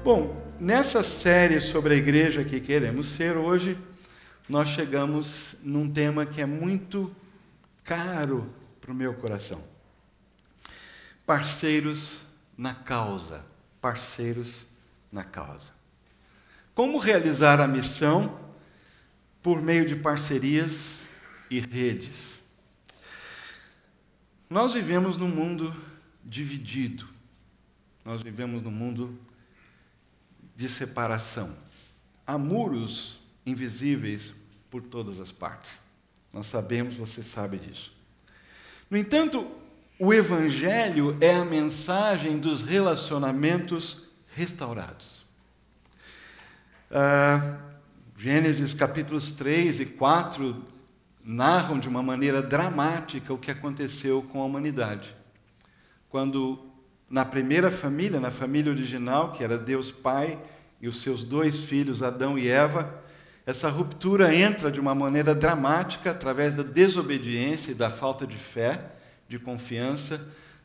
Bom, nessa série sobre a igreja que queremos ser, hoje nós chegamos num tema que é muito caro para o meu coração. Parceiros na causa. Parceiros na causa. Como realizar a missão por meio de parcerias e redes? Nós vivemos num mundo dividido. Nós vivemos num mundo de separação. Há muros invisíveis por todas as partes. Nós sabemos, você sabe disso. No entanto, o Evangelho é a mensagem dos relacionamentos restaurados. Gênesis capítulos 3 e 4 narram de uma maneira dramática o que aconteceu com a humanidade. Quando na primeira família, na família original, que era Deus Pai e os seus dois filhos, Adão e Eva, essa ruptura entra de uma maneira dramática através da desobediência e da falta de fé, de confiança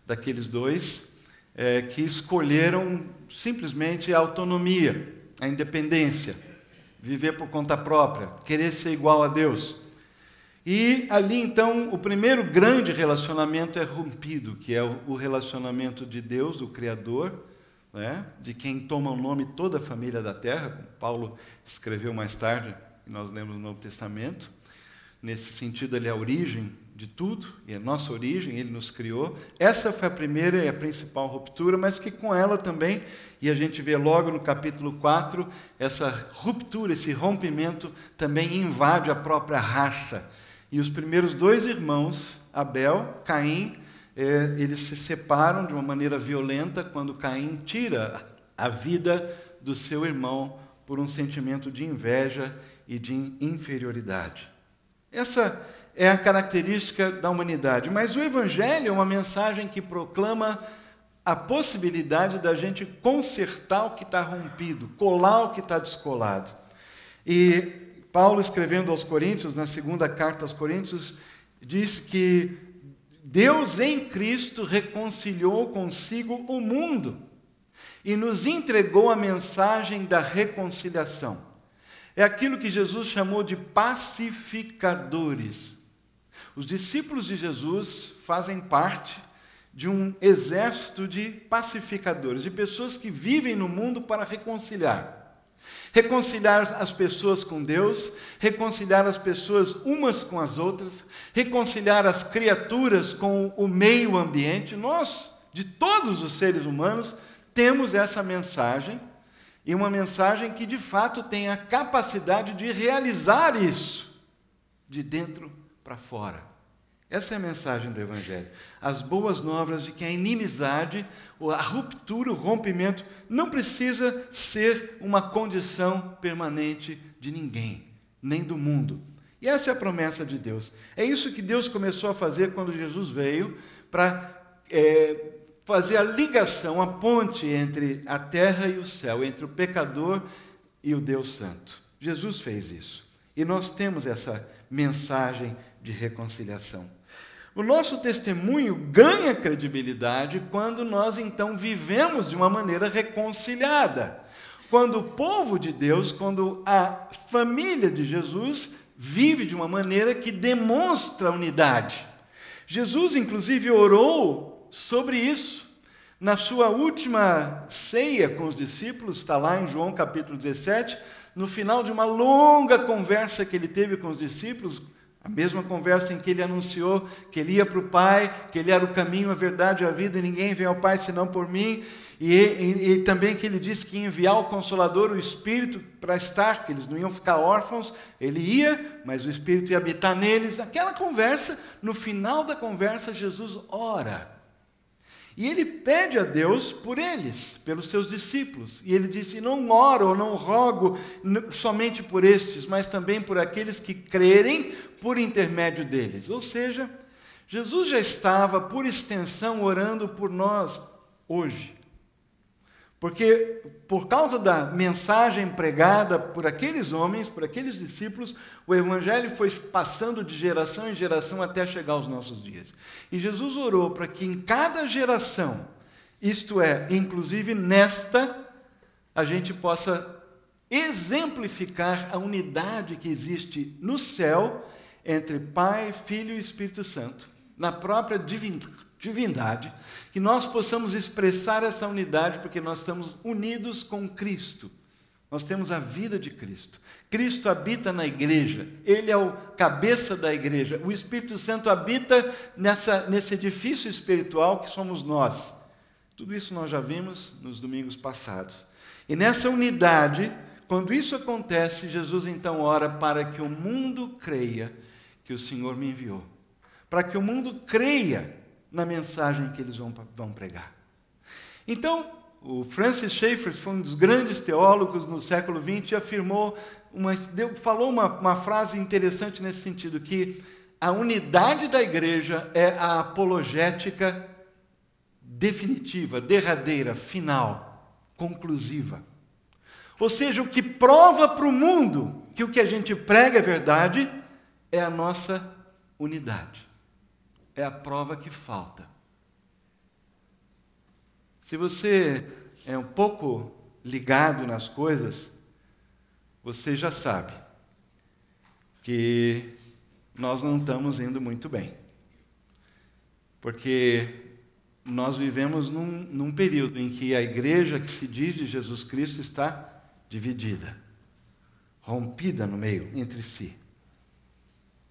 daqueles dois, que escolheram simplesmente a autonomia, a independência, viver por conta própria, querer ser igual a Deus. E ali, então, o primeiro grande relacionamento é rompido, que é o relacionamento de Deus, do Criador, né, de quem toma o nome toda a família da terra, como Paulo escreveu mais tarde, e nós lemos no Novo Testamento. Nesse sentido, ele é a origem de tudo, e é a nossa origem, ele nos criou. Essa foi a primeira e a principal ruptura, mas que com ela também, e a gente vê logo no capítulo 4, essa ruptura, esse rompimento também invade a própria raça. E os primeiros dois irmãos, Abel, Caim, eles se separam de uma maneira violenta quando Caim tira a vida do seu irmão por um sentimento de inveja e de inferioridade. Essa é a característica da humanidade. Mas o Evangelho é uma mensagem que proclama a possibilidade da gente consertar o que está rompido, colar o que está descolado. E Paulo, escrevendo aos Coríntios, na segunda carta aos Coríntios, diz que Deus em Cristo reconciliou consigo o mundo e nos entregou a mensagem da reconciliação. É aquilo que Jesus chamou de pacificadores. Os discípulos de Jesus fazem parte de um exército de pacificadores, de pessoas que vivem no mundo para reconciliar. Reconciliar as pessoas com Deus, reconciliar as pessoas umas com as outras, reconciliar as criaturas com o meio ambiente. Nós, de todos os seres humanos, temos essa mensagem, e uma mensagem que de fato tem a capacidade de realizar isso, de dentro para fora. Essa é a mensagem do Evangelho. As boas novas de que a inimizade, a ruptura, o rompimento, não precisa ser uma condição permanente de ninguém, nem do mundo. E essa é a promessa de Deus. É isso que Deus começou a fazer quando Jesus veio para fazer a ligação, a ponte entre a terra e o céu, entre o pecador e o Deus Santo. Jesus fez isso. E nós temos essa mensagem de reconciliação. O nosso testemunho ganha credibilidade quando nós, então, vivemos de uma maneira reconciliada. Quando o povo de Deus, quando a família de Jesus vive de uma maneira que demonstra unidade. Jesus, inclusive, orou sobre isso. Na sua última ceia com os discípulos, está lá em João capítulo 17, no final de uma longa conversa que ele teve com os discípulos, a mesma conversa em que ele anunciou que ele ia para o Pai, que ele era o caminho, a verdade e a vida, e ninguém vem ao Pai senão por mim, e também que ele disse que ia enviar o Consolador, o Espírito, para estar, que eles não iam ficar órfãos, ele ia, mas o Espírito ia habitar neles. Aquela conversa, no final da conversa, Jesus ora. E ele pede a Deus por eles, pelos seus discípulos. E ele disse, não oro ou não rogo somente por estes, mas também por aqueles que crerem por intermédio deles. Ou seja, Jesus já estava, por extensão, orando por nós hoje. Porque, por causa da mensagem pregada por aqueles homens, por aqueles discípulos, o Evangelho foi passando de geração em geração até chegar aos nossos dias. E Jesus orou para que em cada geração, isto é, inclusive nesta, a gente possa exemplificar a unidade que existe no céu entre Pai, Filho e Espírito Santo, na própria divindade, que nós possamos expressar essa unidade porque nós estamos unidos com Cristo. Nós temos a vida de Cristo. Cristo habita na igreja, Ele é o cabeça da igreja. O Espírito Santo habita nesse edifício espiritual que somos nós. Tudo isso nós já vimos nos domingos passados. E nessa unidade, quando isso acontece, Jesus então ora para que o mundo creia que o Senhor me enviou. Para que o mundo creia na mensagem que eles vão pregar. Então, o Francis Schaeffer foi um dos grandes teólogos no século XX e falou uma frase interessante nesse sentido, que a unidade da igreja é a apologética definitiva, derradeira, final, conclusiva. Ou seja, o que prova para o mundo que o que a gente prega é verdade é a nossa unidade. É a prova que falta. Se você é um pouco ligado nas coisas, você já sabe que nós não estamos indo muito bem. Porque nós vivemos num período em que a igreja que se diz de Jesus Cristo está dividida, rompida no meio entre si,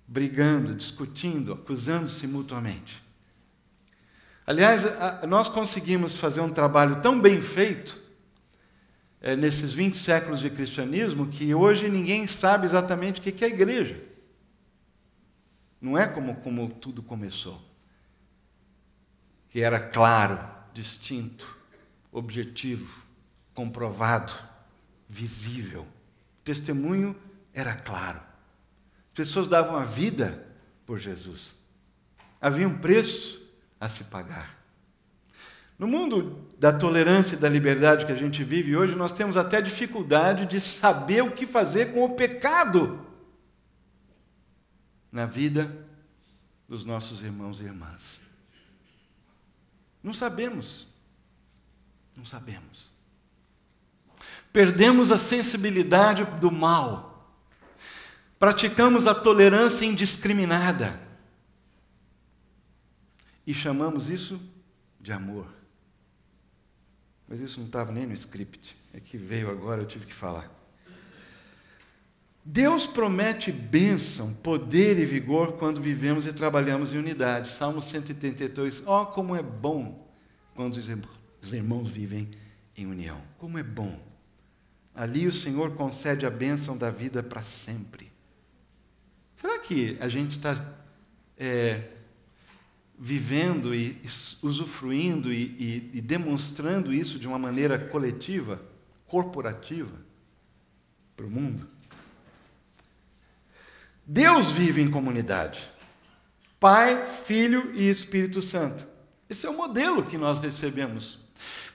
brigando, discutindo, acusando-se mutuamente. Aliás, nós conseguimos fazer um trabalho tão bem feito nesses 20 séculos de cristianismo que hoje ninguém sabe exatamente o que é a igreja. Não é como tudo começou, que era claro, distinto, objetivo, comprovado, visível. O testemunho era claro. As pessoas davam a vida por Jesus. Havia um preço a se pagar. No mundo da tolerância e da liberdade que a gente vive hoje, nós temos até dificuldade de saber o que fazer com o pecado na vida dos nossos irmãos e irmãs. Não sabemos. Não sabemos. Perdemos a sensibilidade do mal. Praticamos a tolerância indiscriminada. E chamamos isso de amor. Mas isso não estava nem no script. É que veio agora, eu tive que falar. Deus promete bênção, poder e vigor quando vivemos e trabalhamos em unidade. Salmo 132. Ó, como é bom quando os irmãos vivem em união. Como é bom. Ali o Senhor concede a bênção da vida para sempre. Será que a gente está vivendo e usufruindo e demonstrando isso de uma maneira coletiva, corporativa, para o mundo? Deus vive em comunidade. Pai, Filho e Espírito Santo. Esse é o modelo que nós recebemos.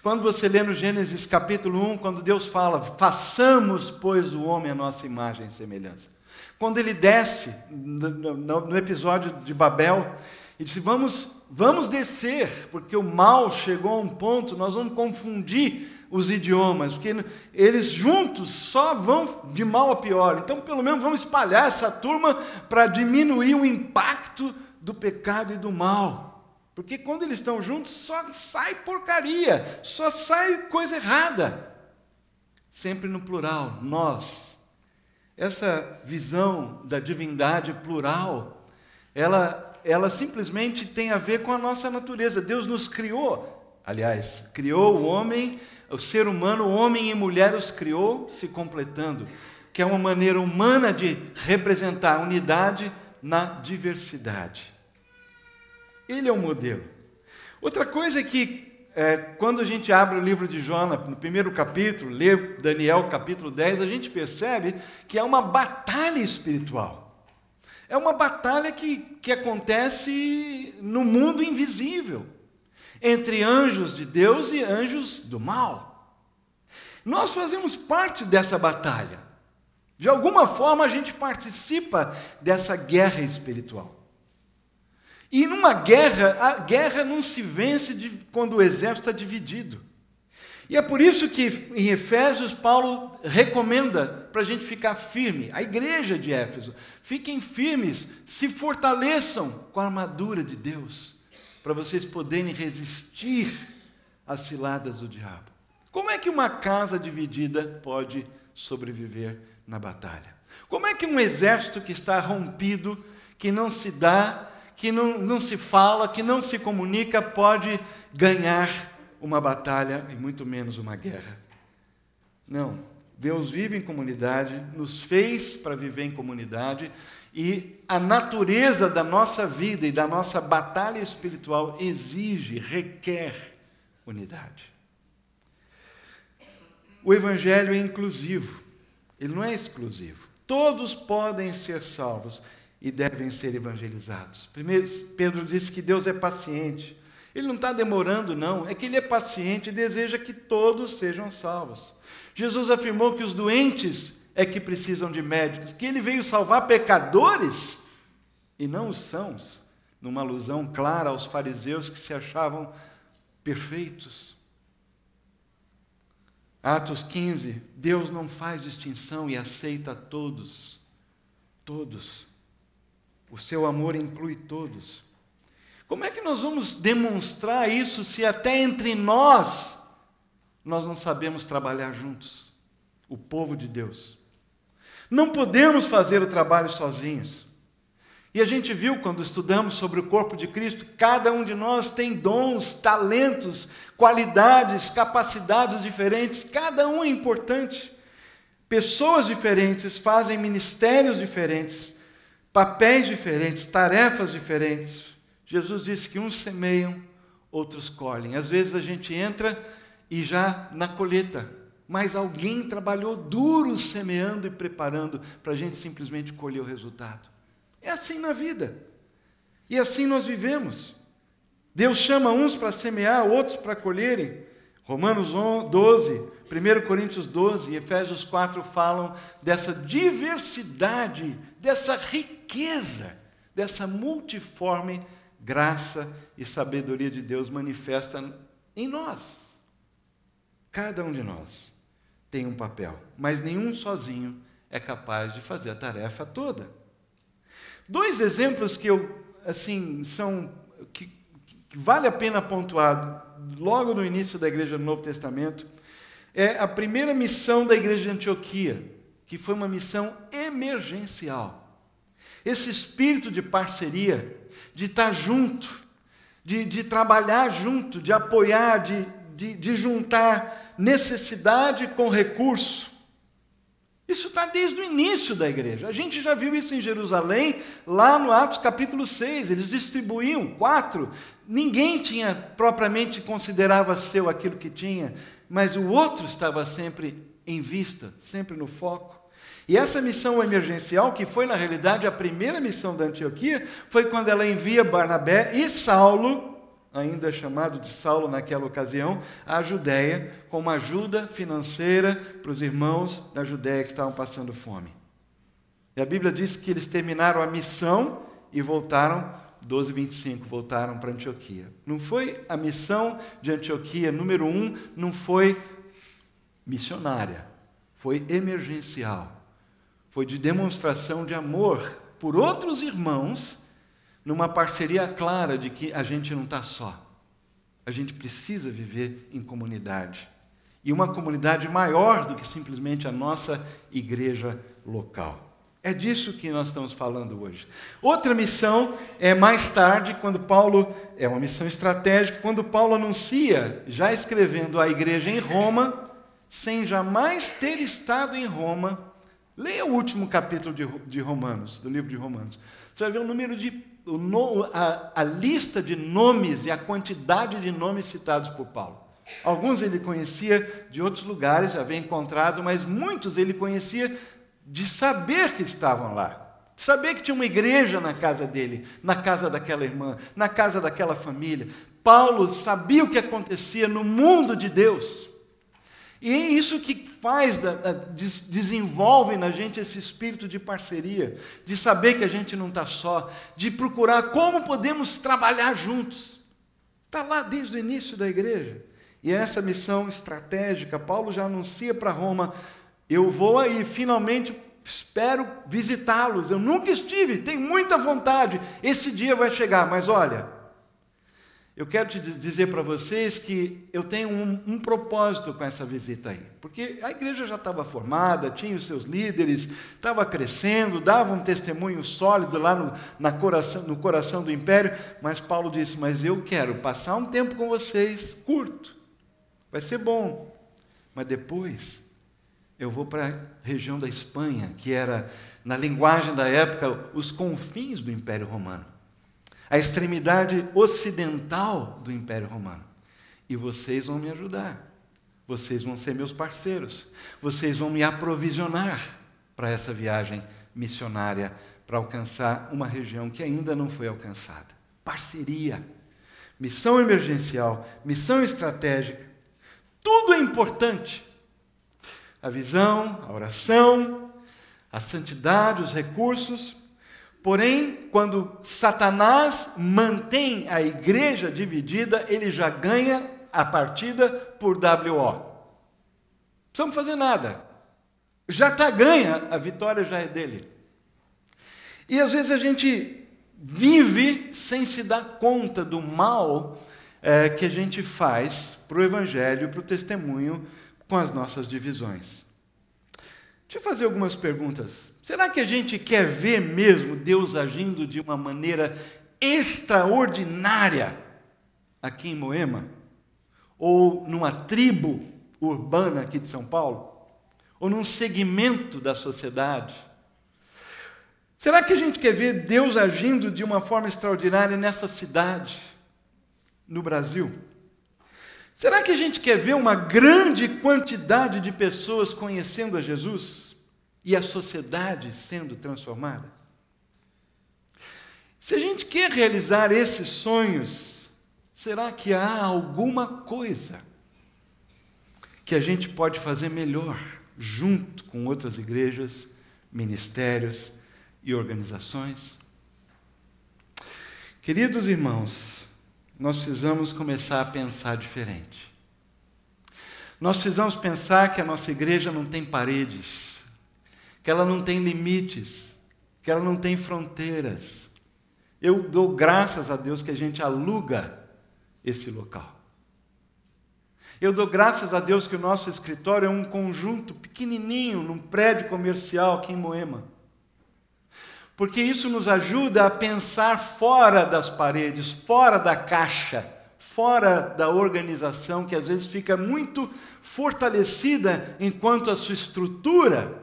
Quando você lê no Gênesis capítulo 1, quando Deus fala, façamos, pois, o homem a nossa imagem e semelhança. Quando ele desce, no episódio de Babel, e disse, vamos descer, porque o mal chegou a um ponto, nós vamos confundir os idiomas, porque eles juntos só vão de mal a pior. Então, pelo menos, vamos espalhar essa turma para diminuir o impacto do pecado e do mal. Porque quando eles estão juntos, só sai porcaria, só sai coisa errada. Sempre no plural, nós. Essa visão da divindade plural, ela simplesmente tem a ver com a nossa natureza. Deus nos criou, aliás, criou o homem, o ser humano, homem e mulher os criou, se completando, que é uma maneira humana de representar a unidade na diversidade. Ele é o modelo. Outra coisa é que, quando a gente abre o livro de Jonas, no primeiro capítulo, lê Daniel capítulo 10, a gente percebe que é uma batalha espiritual. É uma batalha que acontece no mundo invisível, entre anjos de Deus e anjos do mal. Nós fazemos parte dessa batalha. De alguma forma a gente participa dessa guerra espiritual. E numa guerra, a guerra não se vence quando o exército está dividido. E é por isso que em Efésios Paulo recomenda para a gente ficar firme. A igreja de Éfeso, fiquem firmes, se fortaleçam com a armadura de Deus, para vocês poderem resistir às ciladas do diabo. Como é que uma casa dividida pode sobreviver na batalha? Como é que um exército que está rompido, que não se dá, que não se fala, que não se comunica, pode ganhar uma batalha e muito menos uma guerra? Não. Deus vive em comunidade, nos fez para viver em comunidade, e a natureza da nossa vida e da nossa batalha espiritual exige, requer unidade. O Evangelho é inclusivo, ele não é exclusivo. Todos podem ser salvos e devem ser evangelizados. Primeiro, Pedro disse que Deus é paciente. Ele não está demorando, não. É que Ele é paciente e deseja que todos sejam salvos. Jesus afirmou que os doentes é que precisam de médicos, que Ele veio salvar pecadores e não os sãos, numa alusão clara aos fariseus que se achavam perfeitos. Atos 15, Deus não faz distinção e aceita todos. Todos. O seu amor inclui todos. Como é que nós vamos demonstrar isso se até entre nós não sabemos trabalhar juntos? O povo de Deus. Não podemos fazer o trabalho sozinhos. E a gente viu quando estudamos sobre o corpo de Cristo, cada um de nós tem dons, talentos, qualidades, capacidades diferentes, cada um é importante. Pessoas diferentes fazem ministérios diferentes, papéis diferentes, tarefas diferentes. Jesus disse que uns semeiam, outros colhem. Às vezes a gente entra e já na colheita, mas alguém trabalhou duro semeando e preparando para a gente simplesmente colher o resultado. É assim na vida. E assim nós vivemos. Deus chama uns para semear, outros para colherem. Romanos 12, 1 Coríntios 12 e Efésios 4 falam dessa diversidade, dessa riqueza, dessa multiforme graça e sabedoria de Deus manifesta em nós. Cada um de nós tem um papel, mas nenhum sozinho é capaz de fazer a tarefa toda. Dois exemplos que que vale a pena pontuar logo no início da igreja do Novo Testamento é a primeira missão da igreja de Antioquia, que foi uma missão emergencial. Esse espírito de parceria, de estar junto, de trabalhar junto, de apoiar, de juntar necessidade com recurso. Isso está desde o início da igreja. A gente já viu isso em Jerusalém, lá no Atos capítulo 6. Eles distribuíam 4. Ninguém tinha propriamente considerava seu aquilo que tinha, mas o outro estava sempre em vista, sempre no foco. E essa missão emergencial, que foi na realidade a primeira missão da Antioquia, foi quando ela envia Barnabé e Saulo, ainda chamado de Saulo naquela ocasião, à Judéia, com uma ajuda financeira para os irmãos da Judéia que estavam passando fome. E a Bíblia diz que eles terminaram a missão e voltaram, 12:25, voltaram para Antioquia. Não foi a missão de Antioquia, número 1, não foi missionária, foi emergencial. Foi de demonstração de amor por outros irmãos, numa parceria clara de que a gente não está só. A gente precisa viver em comunidade. E uma comunidade maior do que simplesmente a nossa igreja local. É disso que nós estamos falando hoje. Outra missão é mais tarde, quando Paulo, é uma missão estratégica, quando Paulo anuncia, já escrevendo à igreja em Roma, sem jamais ter estado em Roma. Leia o último capítulo de Romanos, do livro de Romanos. Você vai ver a lista de nomes e a quantidade de nomes citados por Paulo. Alguns ele conhecia de outros lugares, havia encontrado, mas muitos ele conhecia de saber que estavam lá. De saber que tinha uma igreja na casa dele, na casa daquela irmã, na casa daquela família. Paulo sabia o que acontecia no mundo de Deus. E é isso que desenvolve na gente esse espírito de parceria, de saber que a gente não está só, de procurar como podemos trabalhar juntos. Está lá desde o início da igreja. E essa missão estratégica, Paulo já anuncia para Roma: eu vou aí, finalmente espero visitá-los. Eu nunca estive, tenho muita vontade. Esse dia vai chegar, mas olha, eu quero te dizer para vocês que eu tenho um propósito com essa visita aí. Porque a igreja já estava formada, tinha os seus líderes, estava crescendo, dava um testemunho sólido lá no coração do império. Mas Paulo disse: mas eu quero passar um tempo com vocês, curto. Vai ser bom. Mas depois eu vou para a região da Espanha, que era, na linguagem da época, os confins do Império Romano. A extremidade ocidental do Império Romano. E vocês vão me ajudar. Vocês vão ser meus parceiros. Vocês vão me aprovisionar para essa viagem missionária, para alcançar uma região que ainda não foi alcançada. Parceria, missão emergencial, missão estratégica, tudo é importante. A visão, a oração, a santidade, os recursos. Porém, quando Satanás mantém a igreja dividida, ele já ganha a partida por WO. Não precisamos fazer nada. Já está ganha, a vitória já é dele. E às vezes a gente vive sem se dar conta do mal que a gente faz para o evangelho, para o testemunho, com as nossas divisões. Deixa eu fazer algumas perguntas. Será que a gente quer ver mesmo Deus agindo de uma maneira extraordinária aqui em Moema? Ou numa tribo urbana aqui de São Paulo? Ou num segmento da sociedade? Será que a gente quer ver Deus agindo de uma forma extraordinária nessa cidade, no Brasil? Será que a gente quer ver uma grande quantidade de pessoas conhecendo a Jesus e a sociedade sendo transformada? Se a gente quer realizar esses sonhos, será que há alguma coisa que a gente pode fazer melhor, junto com outras igrejas, ministérios e organizações? Queridos irmãos, nós precisamos começar a pensar diferente. Nós precisamos pensar que a nossa igreja não tem paredes, que ela não tem limites, que ela não tem fronteiras. Eu dou graças a Deus que a gente aluga esse local. Eu dou graças a Deus que o nosso escritório é um conjunto pequenininho, num prédio comercial aqui em Moema. Porque isso nos ajuda a pensar fora das paredes, fora da caixa, fora da organização, que às vezes fica muito fortalecida enquanto a sua estrutura.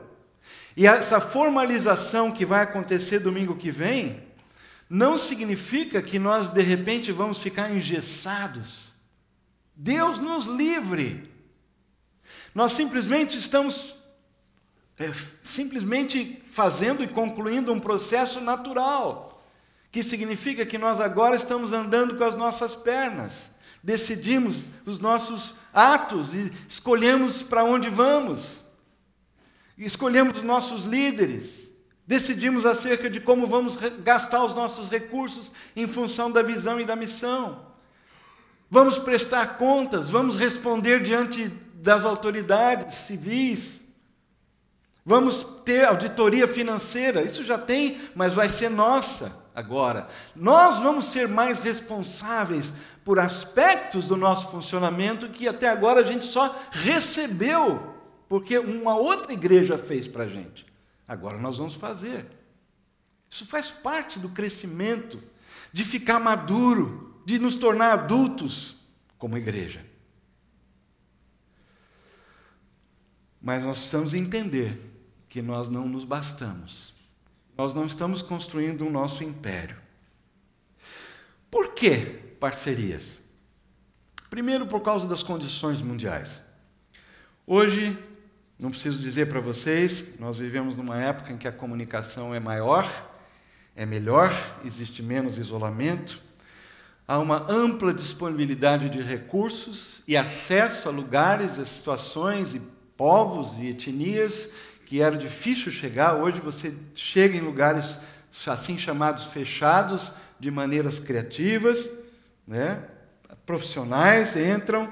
E essa formalização que vai acontecer domingo que vem, não significa que nós de repente vamos ficar engessados. Deus nos livre. Nós simplesmente estamos fazendo e concluindo um processo natural, que significa que nós agora estamos andando com as nossas pernas, decidimos os nossos atos e escolhemos para onde vamos, escolhemos os nossos líderes, decidimos acerca de como vamos gastar os nossos recursos em função da visão e da missão. Vamos prestar contas, vamos responder diante das autoridades civis. Vamos ter auditoria financeira, isso já tem, mas vai ser nossa agora. Nós vamos ser mais responsáveis por aspectos do nosso funcionamento que até agora a gente só recebeu, porque uma outra igreja fez para a gente. Agora nós vamos fazer. Isso faz parte do crescimento, de ficar maduro, de nos tornar adultos como igreja. Mas nós precisamos entender que nós não nos bastamos. Nós não estamos construindo o nosso império. Por que parcerias? Primeiro, por causa das condições mundiais. Hoje, não preciso dizer para vocês, nós vivemos numa época em que a comunicação é maior, é melhor, existe menos isolamento, há uma ampla disponibilidade de recursos e acesso a lugares, a situações e povos e etnias que era difícil chegar. Hoje você chega em lugares assim chamados fechados, de maneiras criativas, né? Profissionais entram,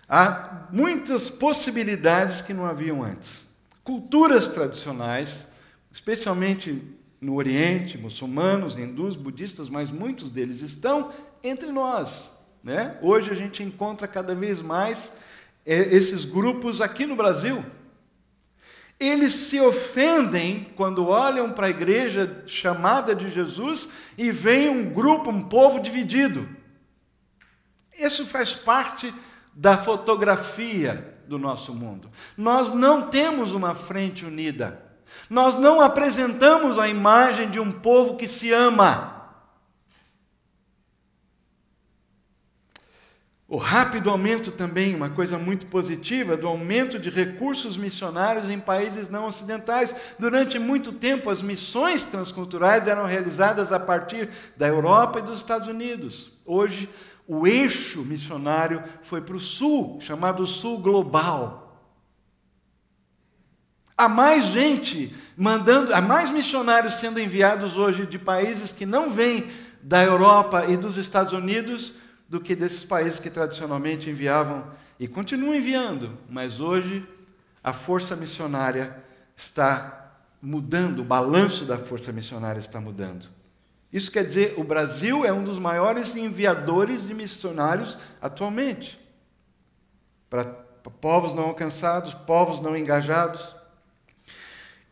Há muitas possibilidades que não haviam antes. Culturas tradicionais, especialmente no Oriente, muçulmanos, hindus, budistas, mas muitos deles estão entre nós, né? Hoje a gente encontra cada vez mais esses grupos aqui no Brasil. Eles se ofendem quando olham para a igreja chamada de Jesus e veem um grupo, um povo dividido. Isso faz parte da fotografia do nosso mundo. Nós não temos uma frente unida. Nós não apresentamos a imagem de um povo que se ama. O rápido aumento também, uma coisa muito positiva, do aumento de recursos missionários em países não ocidentais. Durante muito tempo, as missões transculturais eram realizadas a partir da Europa e dos Estados Unidos. Hoje, o eixo missionário foi para o sul, chamado Sul Global. Há mais gente há mais missionários sendo enviados hoje de países que não vêm da Europa e dos Estados Unidos do que desses países que tradicionalmente enviavam e continuam enviando, mas hoje a força missionária está mudando, o balanço da força missionária está mudando. Isso quer dizer, o Brasil é um dos maiores enviadores de missionários atualmente, para povos não alcançados, povos não engajados.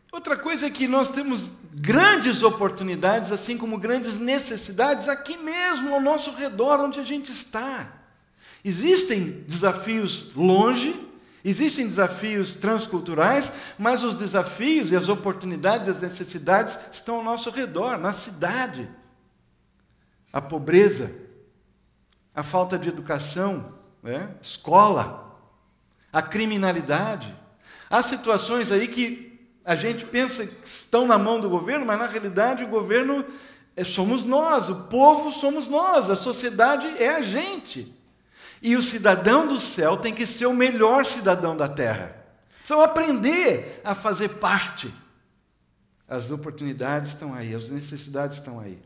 Outra coisa é que nós temos grandes oportunidades, assim como grandes necessidades, aqui mesmo, ao nosso redor, onde a gente está. Existem desafios longe, existem desafios transculturais, mas os desafios e as oportunidades e as necessidades estão ao nosso redor, na cidade. A pobreza, a falta de educação, escola, a criminalidade. Há situações aí que a gente pensa que estão na mão do governo, mas na realidade o governo somos nós, o povo somos nós, a sociedade é a gente. E o cidadão do céu tem que ser o melhor cidadão da terra. Precisam aprender a fazer parte. As oportunidades estão aí, as necessidades estão aí.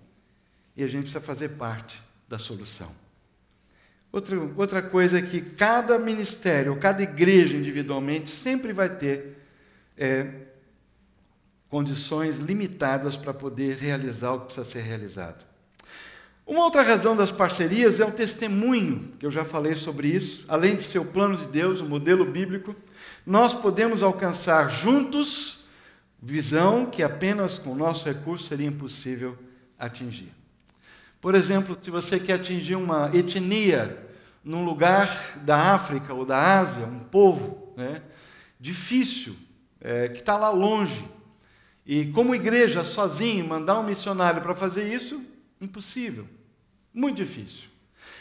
E a gente precisa fazer parte da solução. Outra coisa é que cada ministério, cada igreja individualmente, sempre vai ter condições limitadas para poder realizar o que precisa ser realizado. Uma outra razão das parcerias é o testemunho, que eu já falei sobre isso. Além de ser o plano de Deus, o modelo bíblico, nós podemos alcançar juntos visão que apenas com o nosso recurso seria impossível atingir. Por exemplo, se você quer atingir uma etnia num lugar da África ou da Ásia, um povo difícil, que está lá longe, e como igreja, sozinho, mandar um missionário para fazer isso, impossível, muito difícil.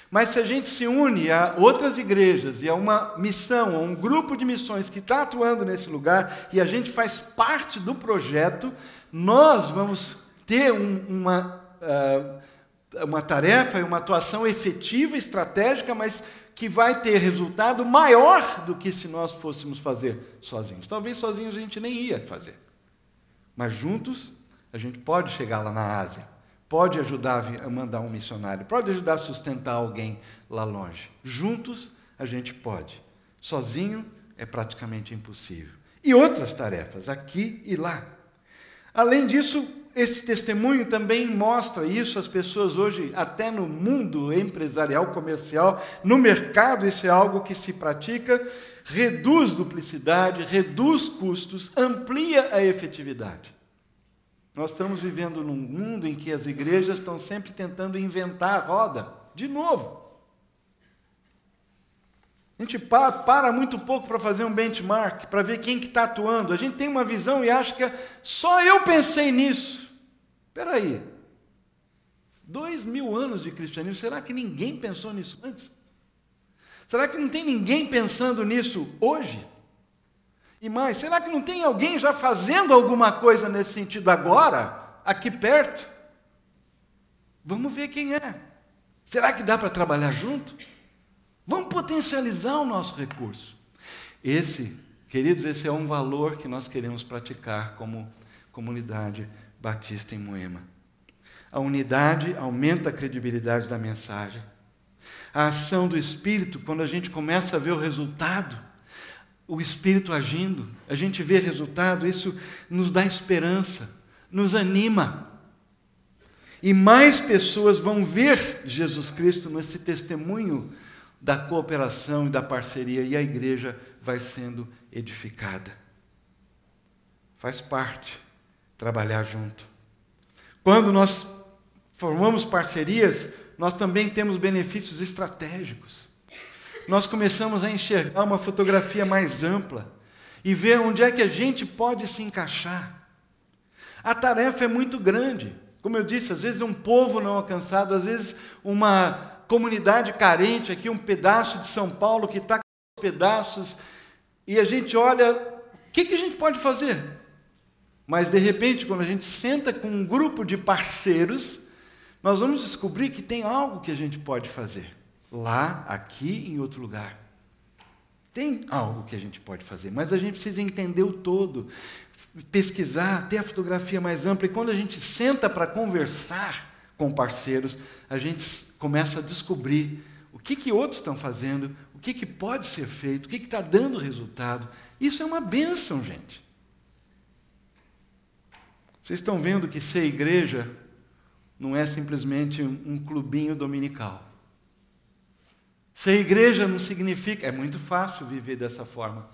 Mas se a gente se une a outras igrejas e a uma missão, a um grupo de missões que está atuando nesse lugar, e a gente faz parte do projeto, nós vamos ter uma tarefa e uma atuação efetiva, estratégica, mas que vai ter resultado maior do que se nós fôssemos fazer sozinhos. Talvez sozinhos a gente nem ia fazer. Mas juntos, a gente pode chegar lá na Ásia, pode ajudar a mandar um missionário, pode ajudar a sustentar alguém lá longe. Juntos, a gente pode. Sozinho, é praticamente impossível. E outras tarefas, aqui e lá. Além disso, esse testemunho também mostra isso, as pessoas hoje, até no mundo empresarial, comercial, no mercado, isso é algo que se pratica, reduz duplicidade, reduz custos, amplia a efetividade. Nós estamos vivendo num mundo em que as igrejas estão sempre tentando inventar a roda, de novo. A gente para muito pouco para fazer um benchmark, para ver quem que está atuando. A gente tem uma visão e acha que só eu pensei nisso. Espera aí, 2000 anos de cristianismo, será que ninguém pensou nisso antes? Será que não tem ninguém pensando nisso hoje? E mais, será que não tem alguém já fazendo alguma coisa nesse sentido agora, aqui perto? Vamos ver quem é. Será que dá para trabalhar junto? Vamos potencializar o nosso recurso. Queridos, esse é um valor que nós queremos praticar como comunidade batista em Moema. A unidade aumenta a credibilidade da mensagem. a ação do Espírito, quando a gente começa a ver o resultado, o Espírito agindo, a gente vê resultado, isso nos dá esperança, nos anima. E mais pessoas vão ver Jesus Cristo nesse testemunho da cooperação e da parceria, e a igreja vai sendo edificada. Faz parte trabalhar junto. Quando nós formamos parcerias, nós também temos benefícios estratégicos. Nós começamos a enxergar uma fotografia mais ampla e ver onde é que a gente pode se encaixar. A tarefa é muito grande. Como eu disse, às vezes é um povo não alcançado, às vezes uma comunidade carente aqui, um pedaço de São Paulo que está com pedaços, e a gente olha, o que a gente pode fazer? Mas, de repente, quando a gente senta com um grupo de parceiros, nós vamos descobrir que tem algo que a gente pode fazer. Lá, aqui, em outro lugar. Tem algo que a gente pode fazer, mas a gente precisa entender o todo, pesquisar, ter a fotografia mais ampla, e quando a gente senta para conversar com parceiros, a gente começa a descobrir o que outros estão fazendo, o que pode ser feito, o que está dando resultado. Isso é uma bênção, gente. Vocês estão vendo que ser igreja não é simplesmente um clubinho dominical. Ser igreja não significa... É muito fácil viver dessa forma.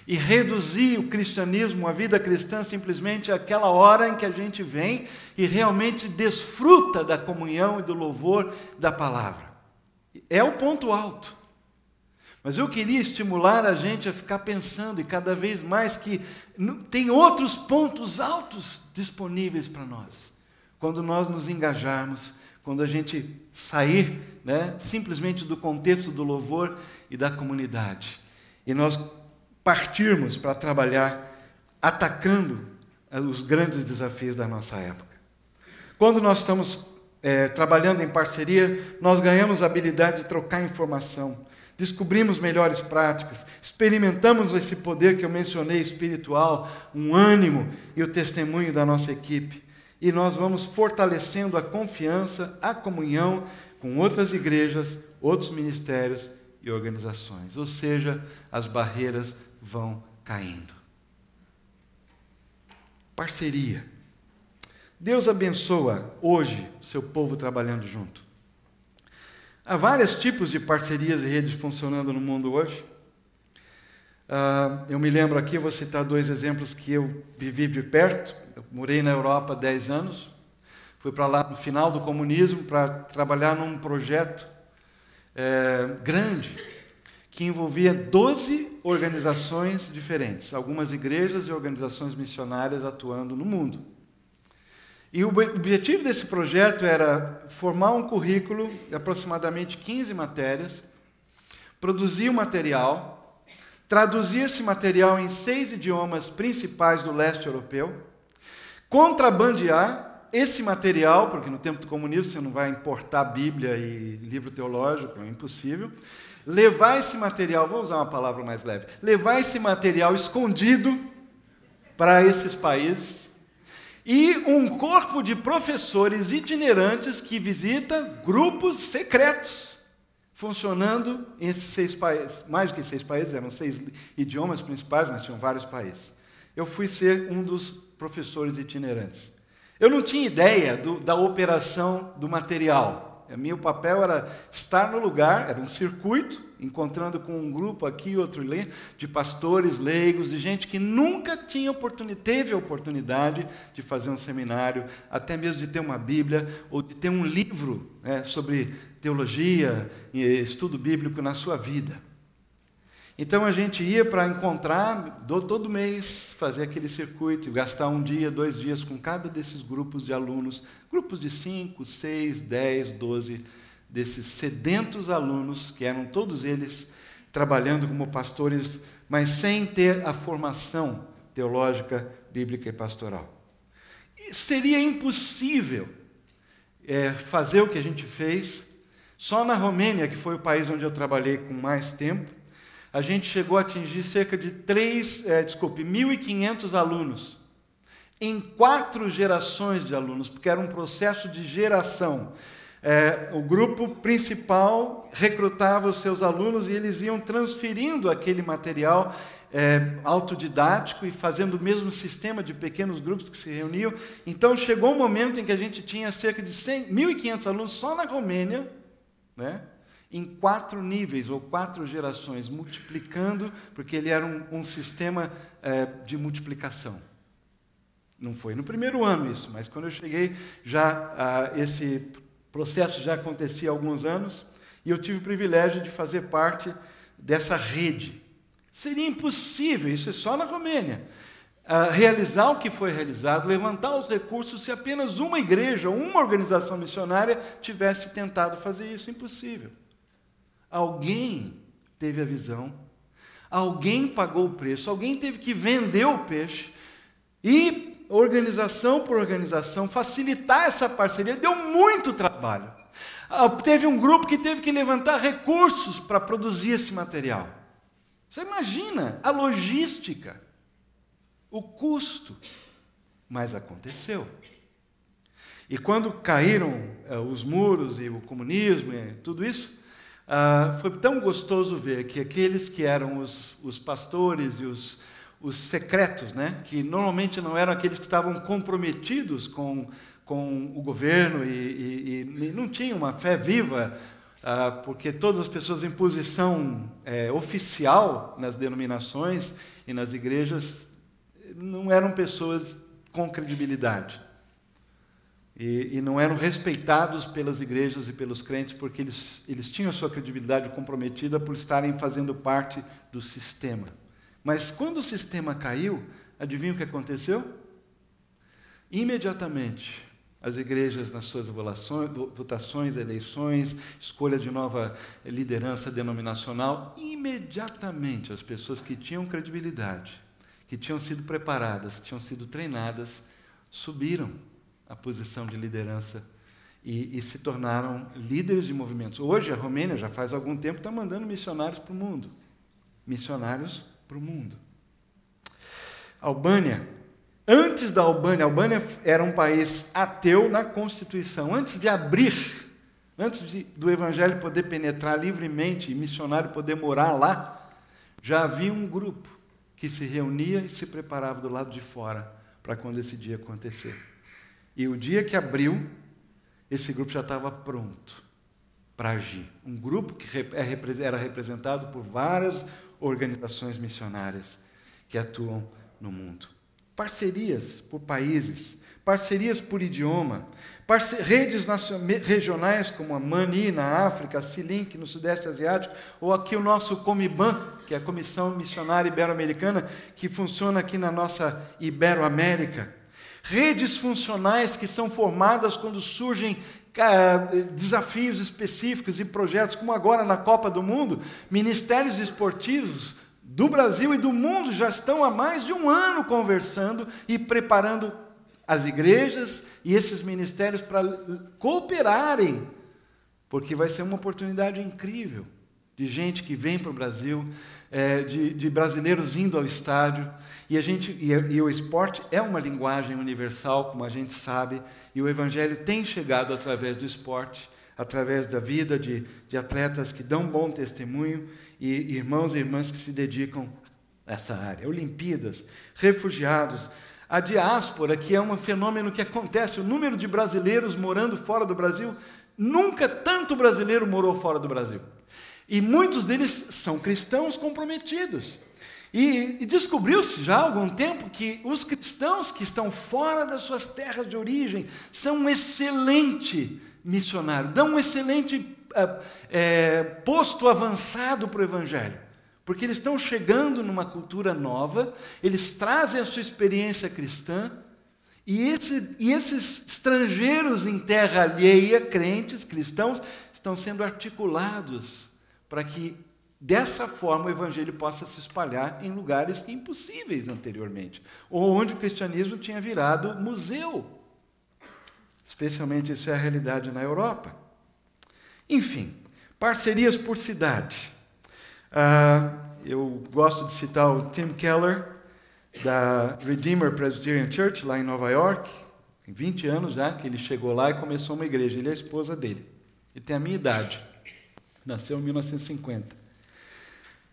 E reduzir o cristianismo, a vida cristã, simplesmente àquela hora em que a gente vem e realmente desfruta da comunhão e do louvor da palavra. É o ponto alto. Mas eu queria estimular a gente a ficar pensando, e cada vez mais, que tem outros pontos altos disponíveis para nós. Quando nós nos engajarmos, quando a gente sair, simplesmente do contexto do louvor e da comunidade. E nós partirmos para trabalhar atacando os grandes desafios da nossa época. Quando nós estamos trabalhando em parceria, nós ganhamos a habilidade de trocar informação, descobrimos melhores práticas, experimentamos esse poder que eu mencionei, espiritual, um ânimo e o testemunho da nossa equipe. E nós vamos fortalecendo a confiança, a comunhão com outras igrejas, outros ministérios e organizações. Ou seja, as barreiras vão caindo. Parceria. Deus abençoa hoje o seu povo trabalhando junto. Há vários tipos de parcerias e redes funcionando no mundo hoje. Eu me lembro aqui, vou citar 2 exemplos que eu vivi de perto. Eu morei na Europa há 10 anos. Fui para lá no final do comunismo para trabalhar num projeto grande, que envolvia 12 organizações diferentes, algumas igrejas e organizações missionárias atuando no mundo. E o objetivo desse projeto era formar um currículo de aproximadamente 15 matérias, produzir o material, traduzir esse material em 6 idiomas principais do leste europeu, contrabandear esse material, porque no tempo do comunismo você não vai importar Bíblia e livro teológico, é impossível, levar esse material, vou usar uma palavra mais leve, levar esse material escondido para esses países, e um corpo de professores itinerantes que visita grupos secretos, funcionando em esses 6 países, mais do que 6 países, eram 6 idiomas principais, mas tinham vários países. Eu fui ser um dos professores itinerantes. Eu não tinha ideia da operação do material. O meu papel era estar no lugar, era um circuito, encontrando com um grupo aqui e outro ali, de pastores, leigos, de gente que nunca teve a oportunidade de fazer um seminário, até mesmo de ter uma Bíblia, ou de ter um livro sobre teologia e estudo bíblico na sua vida. Então a gente ia para encontrar, todo mês, fazer aquele circuito, gastar 1 dia, 2 dias com cada desses grupos de alunos, grupos de 5, 6, 10, 12, desses sedentos alunos, que eram todos eles trabalhando como pastores, mas sem ter a formação teológica, bíblica e pastoral. E seria impossível fazer o que a gente fez. Só na Romênia, que foi o país onde eu trabalhei com mais tempo, a gente chegou a atingir cerca de 1.500 alunos, em 4 gerações de alunos, porque era um processo de geração. O grupo principal recrutava os seus alunos e eles iam transferindo aquele material autodidático e fazendo o mesmo sistema de pequenos grupos que se reuniam. Então, chegou um momento em que a gente tinha cerca de 1.500 alunos só na Romênia, né? Em 4 níveis ou 4 gerações, multiplicando, porque ele era um sistema de multiplicação. Não foi no primeiro ano isso, mas quando eu cheguei, esse processo já acontecia há alguns anos, e eu tive o privilégio de fazer parte dessa rede. Seria impossível, isso é só na Romênia, realizar o que foi realizado, levantar os recursos, se apenas uma igreja ou uma organização missionária tivesse tentado fazer isso. Impossível. Alguém teve a visão, alguém pagou o preço, alguém teve que vender o peixe, e organização por organização, facilitar essa parceria, deu muito trabalho. Teve um grupo que teve que levantar recursos para produzir esse material. Você imagina a logística, o custo, mas aconteceu. E quando caíram os muros e o comunismo e tudo isso, foi tão gostoso ver que aqueles que eram os pastores e os secretos, né, que normalmente não eram aqueles que estavam comprometidos com o governo e não tinham uma fé viva, porque todas as pessoas em posição oficial nas denominações e nas igrejas não eram pessoas com credibilidade. E não eram respeitados pelas igrejas e pelos crentes, porque eles tinham a sua credibilidade comprometida por estarem fazendo parte do sistema. Mas quando o sistema caiu, adivinha o que aconteceu? Imediatamente, as igrejas, nas suas votações, eleições, escolha de nova liderança denominacional, imediatamente as pessoas que tinham credibilidade, que tinham sido preparadas, que tinham sido treinadas, subiram a posição de liderança e se tornaram líderes de movimentos. Hoje, a Romênia, já faz algum tempo, está mandando missionários para o mundo. Missionários para o mundo. Albânia. Antes da Albânia, a Albânia era um país ateu na Constituição. Antes de abrir, do Evangelho poder penetrar livremente e missionário poder morar lá, já havia um grupo que se reunia e se preparava do lado de fora para quando esse dia acontecer. E o dia que abriu, esse grupo já estava pronto para agir. Um grupo que era representado por várias organizações missionárias que atuam no mundo. Parcerias por países, parcerias por idioma, redes regionais como a MANI na África, a CILINC no Sudeste Asiático, ou aqui o nosso COMIBAN, que é a Comissão Missionária Ibero-Americana, que funciona aqui na nossa Ibero-América. Redes funcionais que são formadas quando surgem desafios específicos e projetos, como agora na Copa do Mundo. Ministérios esportivos do Brasil e do mundo já estão há mais de um ano conversando e preparando as igrejas e esses ministérios para cooperarem, porque vai ser uma oportunidade incrível de gente que vem para o Brasil, de brasileiros indo ao estádio, e o esporte é uma linguagem universal, como a gente sabe, e o Evangelho tem chegado através do esporte, através da vida de atletas que dão bom testemunho, e irmãos e irmãs que se dedicam a essa área. Olimpíadas, refugiados, a diáspora, que é um fenômeno que acontece, o número de brasileiros morando fora do Brasil, nunca tanto brasileiro morou fora do Brasil. E muitos deles são cristãos comprometidos. E descobriu-se já há algum tempo que os cristãos que estão fora das suas terras de origem são um excelente missionário, dão um excelente posto avançado para o Evangelho. Porque eles estão chegando numa cultura nova, eles trazem a sua experiência cristã, e esses estrangeiros em terra alheia, crentes, cristãos, estão sendo articulados para que, dessa forma, o Evangelho possa se espalhar em lugares impossíveis anteriormente, ou onde o cristianismo tinha virado museu. Especialmente isso é a realidade na Europa. Enfim, parcerias por cidade. Eu gosto de citar o Tim Keller, da Redeemer Presbyterian Church, lá em Nova York. Tem 20 anos já que ele chegou lá e começou uma igreja. Ele é a esposa dele. Ele tem a minha idade. Nasceu em 1950.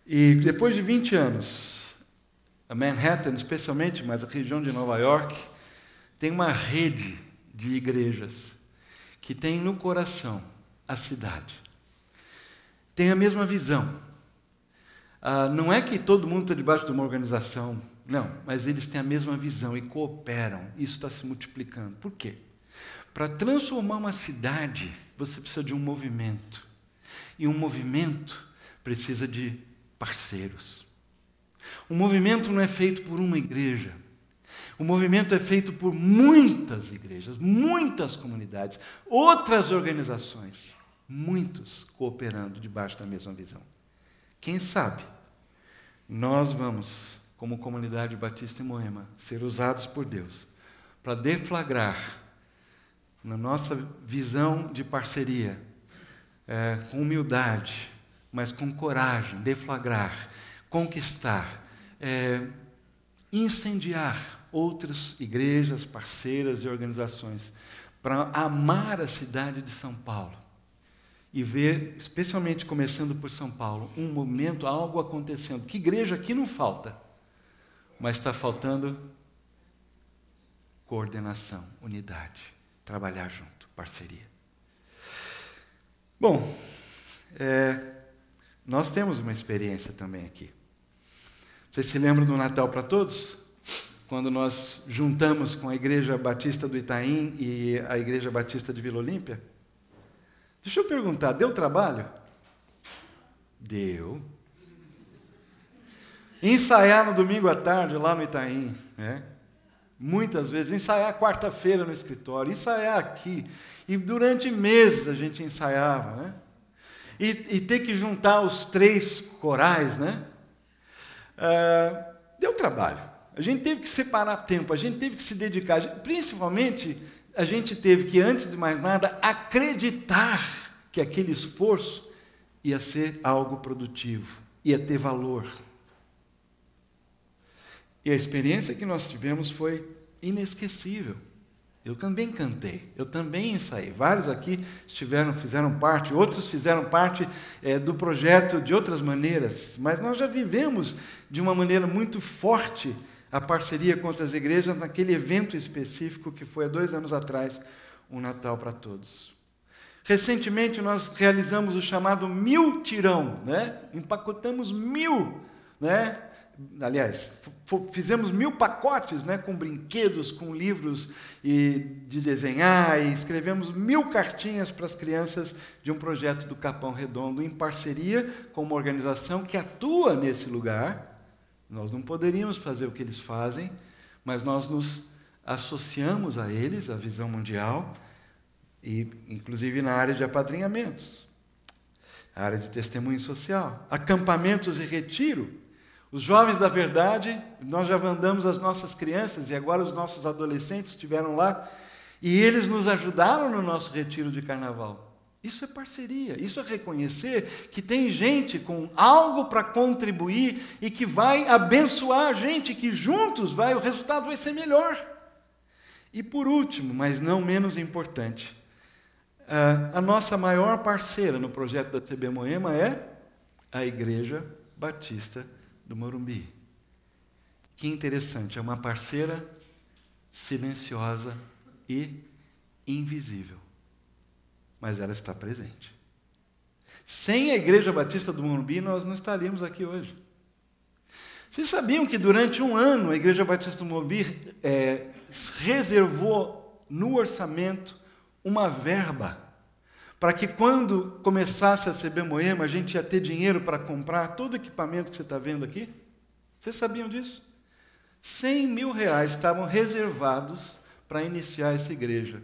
E depois de 20 anos, a Manhattan, especialmente, mas a região de Nova York, tem uma rede de igrejas que tem no coração a cidade. Tem a mesma visão. Não é que todo mundo está debaixo de uma organização, não, mas eles têm a mesma visão e cooperam. Isso está se multiplicando. Por quê? Para transformar uma cidade, você precisa de um movimento. E um movimento precisa de parceiros. O movimento não é feito por uma igreja. O movimento é feito por muitas igrejas, muitas comunidades, outras organizações, muitos cooperando debaixo da mesma visão. Quem sabe, nós vamos, como comunidade batista em Moema, ser usados por Deus para deflagrar, na nossa visão de parceria, com humildade, mas com coragem, deflagrar, conquistar, incendiar outras igrejas, parceiras e organizações para amar a cidade de São Paulo e ver, especialmente começando por São Paulo, um momento, algo acontecendo. Que igreja aqui não falta, mas está faltando coordenação, unidade, trabalhar junto, parceria. Bom, nós temos uma experiência também aqui. Vocês se lembram do Natal para Todos? Quando nós juntamos com a Igreja Batista do Itaim e a Igreja Batista de Vila Olímpia? Deixa eu perguntar, deu trabalho? Deu. Ensaiar no domingo à tarde lá no Itaim, né? Muitas vezes, ensaiar quarta-feira no escritório, ensaiar aqui. E durante meses a gente ensaiava, né? E ter que juntar os 3 corais, né? Deu trabalho. A gente teve que separar tempo, a gente teve que se dedicar. Principalmente, a gente teve que, antes de mais nada, acreditar que aquele esforço ia ser algo produtivo, ia ter valor. E a experiência que nós tivemos foi inesquecível. Eu também cantei, eu também ensaiei. Vários aqui fizeram parte, outros fizeram parte do projeto de outras maneiras, mas nós já vivemos de uma maneira muito forte a parceria com outras igrejas naquele evento específico que foi há 2 anos atrás, um Natal para Todos. Recentemente nós realizamos o chamado 1000 tirão, né? Empacotamos 1000, né? Aliás, fizemos 1000 pacotes, né, com brinquedos, com livros de desenhar, e escrevemos 1000 cartinhas para as crianças de um projeto do Capão Redondo, em parceria com uma organização que atua nesse lugar. Nós não poderíamos fazer o que eles fazem, mas nós nos associamos a eles, a Visão Mundial, e inclusive na área de apadrinhamentos, a área de testemunho social, acampamentos e retiro. Os jovens da verdade, nós já mandamos as nossas crianças, e agora os nossos adolescentes estiveram lá, e eles nos ajudaram no nosso retiro de carnaval. Isso é parceria, isso é reconhecer que tem gente com algo para contribuir e que vai abençoar a gente, que juntos o resultado vai ser melhor. E por último, mas não menos importante, a nossa maior parceira no projeto da CB Moema é a Igreja Batista do Morumbi. Que interessante, é uma parceira silenciosa e invisível, mas ela está presente. Sem a Igreja Batista do Morumbi, nós não estaríamos aqui hoje. Vocês sabiam que durante 1 ano a Igreja Batista do Morumbi reservou no orçamento uma verba para que quando começasse a CB Moema, a gente ia ter dinheiro para comprar todo o equipamento que você está vendo aqui? Vocês sabiam disso? 100 mil reais estavam reservados para iniciar essa igreja.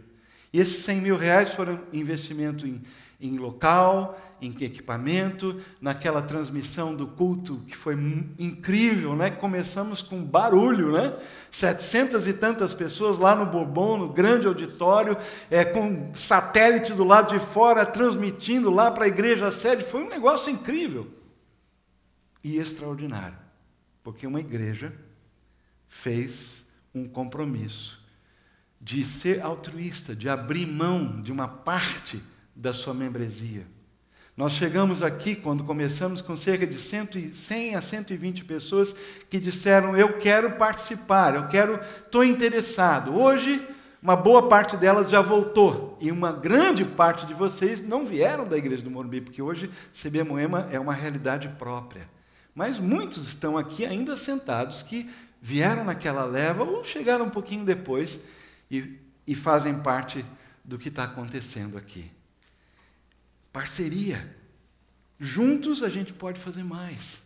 E esses 100 mil reais foram investimento em local, em equipamento, naquela transmissão do culto que foi incrível, né? Começamos com barulho, né? 700 e tantas pessoas lá no Bourbon, no grande auditório, com satélite do lado de fora, transmitindo lá para a igreja sede. Foi um negócio incrível e extraordinário, porque uma igreja fez um compromisso de ser altruísta, de abrir mão de uma parte da sua membresia. Nós chegamos aqui, quando começamos, com cerca de 100 a 120 pessoas que disseram, eu quero participar, estou interessado. Hoje, uma boa parte delas já voltou, e uma grande parte de vocês não vieram da Igreja do Morumbi, porque hoje CB Moema é uma realidade própria. Mas muitos estão aqui ainda sentados, que vieram naquela leva ou chegaram um pouquinho depois e fazem parte do que está acontecendo aqui. Parceria. Juntos a gente pode fazer mais.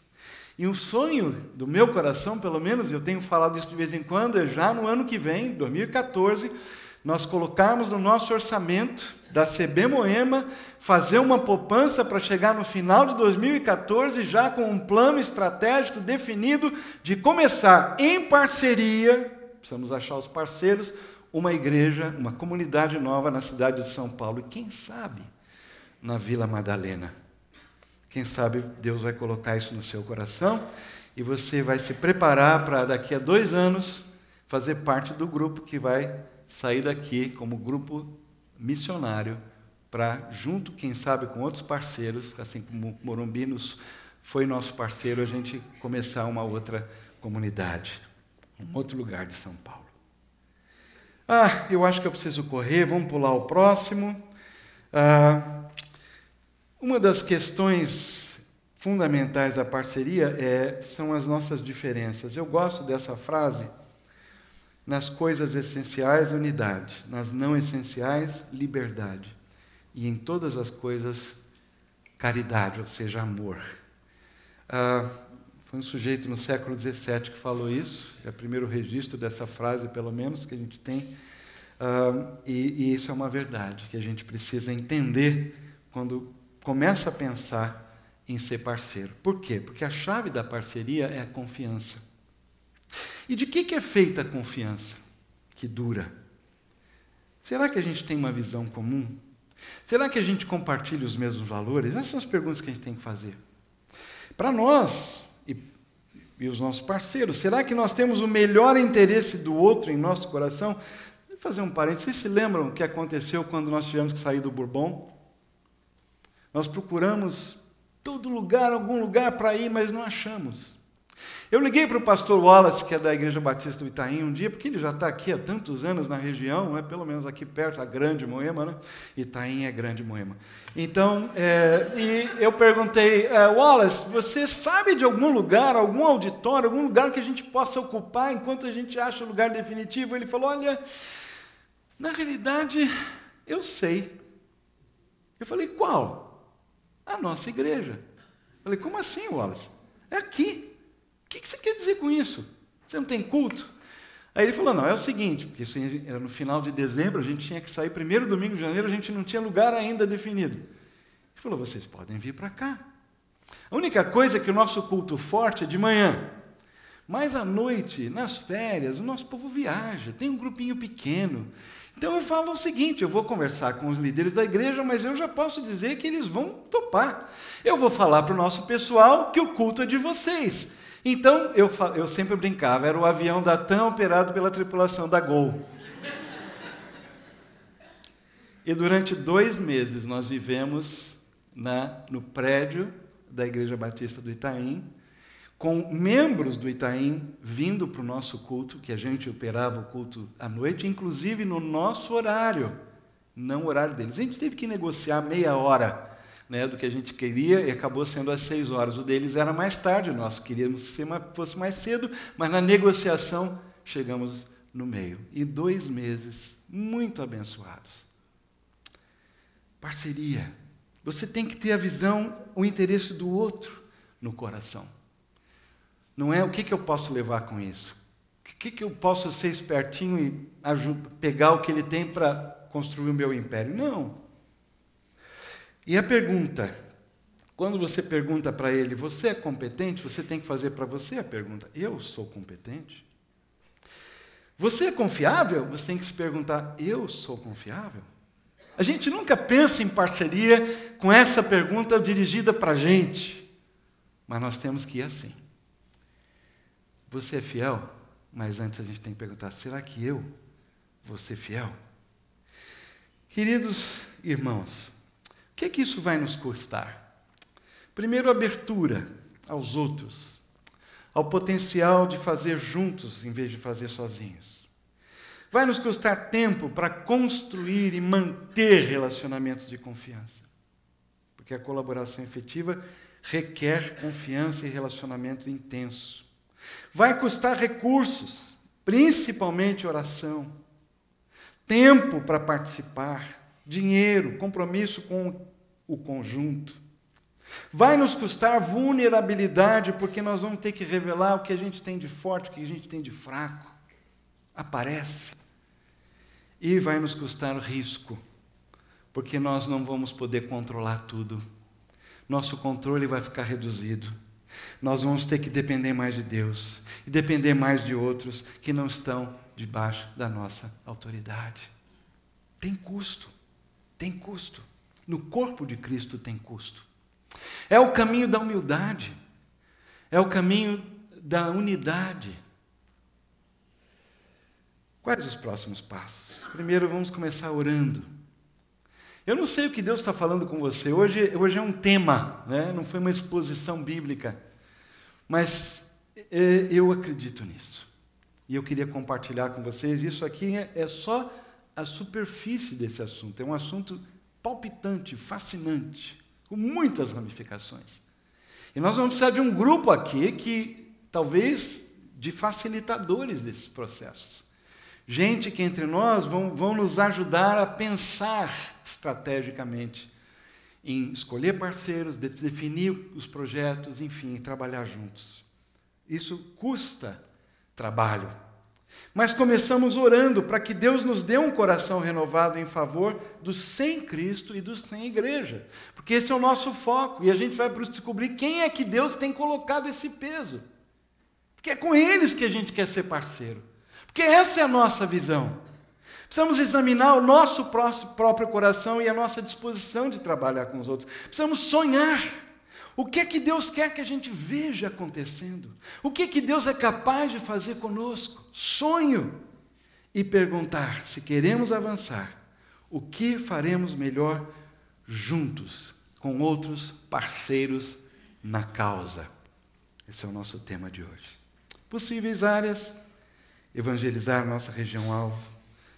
E o sonho do meu coração, pelo menos, eu tenho falado isso de vez em quando, é já no ano que vem, 2014, nós colocarmos no nosso orçamento da CB Moema, fazer uma poupança para chegar no final de 2014, já com um plano estratégico definido de começar em parceria, precisamos achar os parceiros, uma igreja, uma comunidade nova na cidade de São Paulo. E quem sabe na Vila Madalena. Quem sabe Deus vai colocar isso no seu coração e você vai se preparar para daqui a 2 anos fazer parte do grupo que vai sair daqui como grupo missionário para, junto, quem sabe, com outros parceiros, assim como Morumbi foi nosso parceiro, a gente começar uma outra comunidade, um outro lugar de São Paulo. Eu acho que eu preciso correr, vamos pular o próximo. Uma das questões fundamentais da parceria são as nossas diferenças. Eu gosto dessa frase: nas coisas essenciais, unidade; nas não essenciais, liberdade; e em todas as coisas, caridade, ou seja, amor. Foi um sujeito no século XVII que falou isso, é o primeiro registro dessa frase, pelo menos, que a gente tem, e isso é uma verdade, que a gente precisa entender quando começa a pensar em ser parceiro. Por quê? Porque a chave da parceria é a confiança. E de que é feita a confiança que dura? Será que a gente tem uma visão comum? Será que a gente compartilha os mesmos valores? Essas são as perguntas que a gente tem que fazer. Para nós e os nossos parceiros, será que nós temos o melhor interesse do outro em nosso coração? Vou fazer um parênteses. Vocês se lembram o que aconteceu quando nós tivemos que sair do Bourbon? Nós procuramos todo lugar, algum lugar para ir, mas não achamos. Eu liguei para o pastor Wallace, que é da Igreja Batista do Itaim, um dia, porque ele já está aqui há tantos anos na região, né? Pelo menos aqui perto, a Grande Moema, né? Itaim é Grande Moema. Então, e eu perguntei, Wallace, você sabe de algum lugar, algum auditório, algum lugar que a gente possa ocupar enquanto a gente acha o lugar definitivo? Ele falou, olha, na realidade, eu sei. Eu falei, qual? A nossa igreja. Eu falei, como assim, Wallace? É aqui. O que você quer dizer com isso? Você não tem culto? Aí ele falou, não, é o seguinte, porque isso era no final de dezembro, a gente tinha que sair, primeiro domingo de janeiro, a gente não tinha lugar ainda definido. Ele falou, vocês podem vir para cá. A única coisa é que o nosso culto forte é de manhã. Mas à noite, nas férias, o nosso povo viaja, tem um grupinho pequeno. Então eu falo o seguinte, eu vou conversar com os líderes da igreja, mas eu já posso dizer que eles vão topar. Eu vou falar para o nosso pessoal que o culto é de vocês. Então, eu sempre brincava, era o avião da TAM operado pela tripulação da Gol. E durante 2 meses nós vivemos no prédio da Igreja Batista do Itaim, com membros do Itaim vindo para o nosso culto, que a gente operava o culto à noite, inclusive no nosso horário, não o horário deles. A gente teve que negociar meia hora, né, do que a gente queria, e acabou sendo às 6 horas. O deles era mais tarde, nós queríamos que fosse mais cedo, mas na negociação chegamos no meio. E 2 meses muito abençoados. Parceria. Você tem que ter a visão, o interesse do outro no coração. Não é o que eu posso levar com isso. O que eu posso ser espertinho e pegar o que ele tem para construir o meu império. Não. E a pergunta, quando você pergunta para ele, você é competente? Você tem que fazer para você a pergunta, eu sou competente? Você é confiável? Você tem que se perguntar, eu sou confiável? A gente nunca pensa em parceria com essa pergunta dirigida para a gente, mas nós temos que ir assim. Você é fiel? Mas antes a gente tem que perguntar, será que eu vou ser fiel? Queridos irmãos, que é que isso vai nos custar? Primeiro, abertura aos outros, ao potencial de fazer juntos em vez de fazer sozinhos. Vai nos custar tempo para construir e manter relacionamentos de confiança, porque a colaboração efetiva requer confiança e relacionamento intenso. Vai custar recursos, principalmente oração, tempo para participar, dinheiro, compromisso com o conjunto. Vai nos custar vulnerabilidade, porque nós vamos ter que revelar o que a gente tem de forte, o que a gente tem de fraco. Aparece. E vai nos custar risco, porque nós não vamos poder controlar tudo. Nosso controle vai ficar reduzido. Nós vamos ter que depender mais de Deus e depender mais de outros que não estão debaixo da nossa autoridade. Tem custo, tem custo. No corpo de Cristo tem custo. É o caminho da humildade, é o caminho da unidade. Quais os próximos passos? Primeiro, vamos começar orando. Eu não sei o que Deus está falando com você. Hoje é um tema, né? Não foi uma exposição bíblica, mas eu acredito nisso. E eu queria compartilhar com vocês. Isso aqui é só a superfície desse assunto. É um assunto palpitante, fascinante, com muitas ramificações. E nós vamos precisar de um grupo aqui que, talvez, de facilitadores desses processos. Gente que entre nós vão nos ajudar a pensar estrategicamente em escolher parceiros, definir os projetos, enfim, trabalhar juntos. Isso custa trabalho. Mas começamos orando para que Deus nos dê um coração renovado em favor dos sem Cristo e dos sem igreja. Porque esse é o nosso foco. E a gente vai descobrir quem é que Deus tem colocado esse peso. Porque é com eles que a gente quer ser parceiro. Porque essa é a nossa visão. Precisamos examinar o nosso próprio coração e a nossa disposição de trabalhar com os outros. Precisamos sonhar. O que é que Deus quer que a gente veja acontecendo? O que é que Deus é capaz de fazer conosco? Sonho. E perguntar, se queremos avançar, o que faremos melhor juntos, com outros parceiros na causa? Esse é o nosso tema de hoje. Possíveis áreas: evangelizar nossa região-alvo,